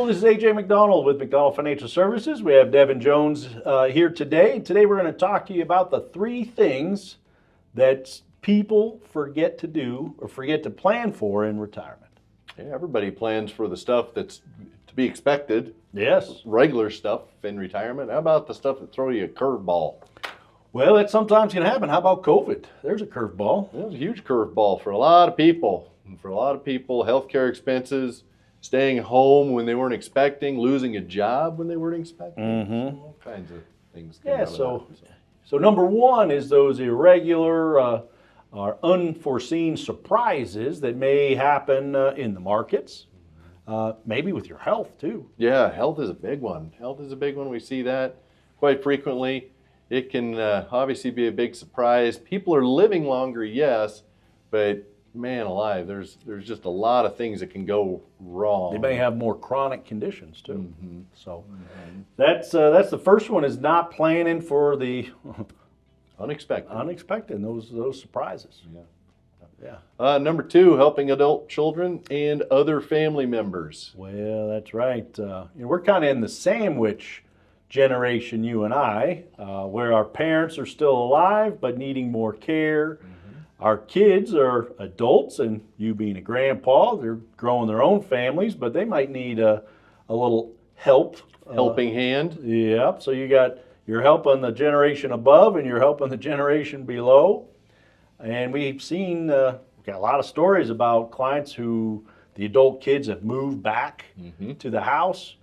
this is AJ McDonald with McDonald Financial Services. We have Devin Jones here today. Today we're going to talk to you about the 3 things that people forget to do or forget to plan for in retirement. Yeah, everybody plans for the stuff that's to be expected. Yes. Regular stuff in retirement. How about the stuff that throw you a curveball? Well, that sometimes can happen. How about COVID? There's a curveball. It was a huge curveball for a lot of people. And for a lot of people, healthcare expenses, staying home when they weren't expecting, losing a job when they weren't expecting. Mm-hmm. All kinds of things. Yeah, so number 1 is those irregular or unforeseen surprises that may happen in the markets, maybe with your health too. Yeah, health is a big one. Health is a big one. We see that quite frequently. It can obviously be a big surprise. People are living longer, yes, but man alive, there's just a lot of things that can go wrong. They may have more chronic conditions too. Mm-hmm. So that's the first one, is not planning for the unexpected, those surprises. Yeah. Number 2, helping adult children and other family members. Well, that's right. We're kind of in the sandwich generation, you and I, where our parents are still alive but needing more care. Our kids are adults, and you being a grandpa, they're growing their own families, but they might need a little help. Helping hand. Yep. So you're helping the generation above, and you're helping the generation below. And we've seen, we've got a lot of stories about clients who the adult kids have moved back to the house,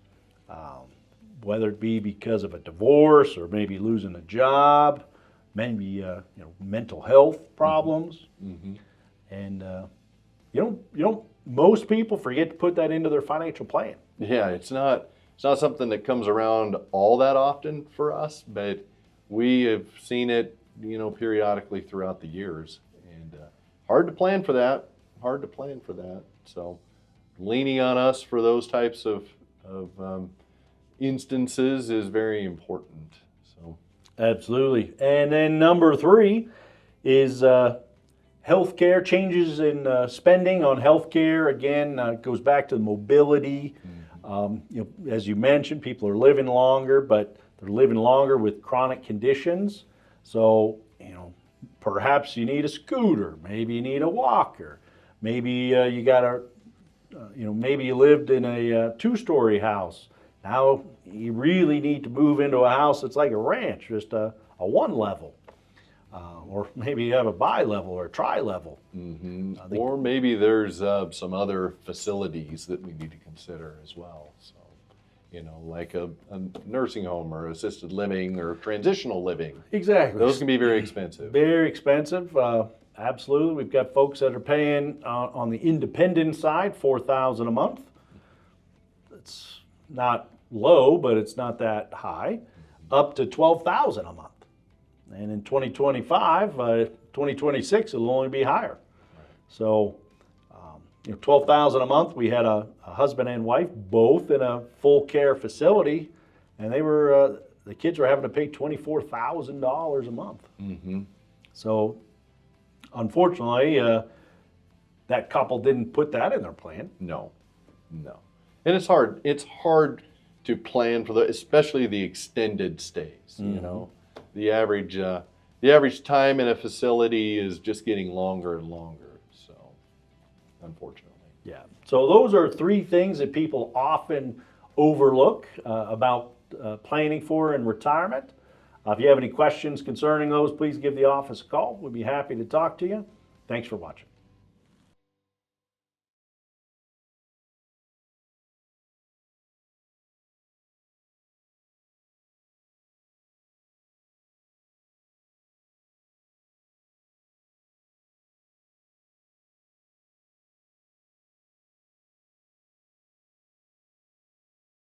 whether it be because of a divorce or maybe losing a job. Maybe mental health problems, and most people forget to put that into their financial plan. Yeah, it's not something that comes around all that often for us, but we have seen it periodically throughout the years, and hard to plan for that. So leaning on us for those types of instances is very important. Absolutely. And then number 3 is healthcare, changes in spending on healthcare. Again, it goes back to the mobility. As you mentioned, people are living longer, but they're living longer with chronic conditions. So, perhaps you need a scooter, maybe you need a walker, maybe you got maybe you lived in a 2-story house. Now you really need to move into a house that's like a ranch, just a 1-level, or maybe you have a bi-level or a tri-level. Or maybe there's some other facilities that we need to consider as well. So, like a nursing home or assisted living or transitional living. Exactly. Those can be very expensive. Very expensive. Absolutely. We've got folks that are paying on the independent side $4,000 a month. It's not low, but it's not that high, up to $12,000 a month. And in 2025, 2026, it'll only be higher. So, $12,000 a month. We had a husband and wife, both in a full care facility, and the kids were having to pay $24,000 a month. So, unfortunately, that couple didn't put that in their plan. No. And it's hard. It's hard to plan for especially the extended stays. The average time in a facility is just getting longer and longer. So, unfortunately. Yeah. So those are 3 things that people often overlook about planning for in retirement. If you have any questions concerning those, please give the office a call. We'd be happy to talk to you. Thanks for watching.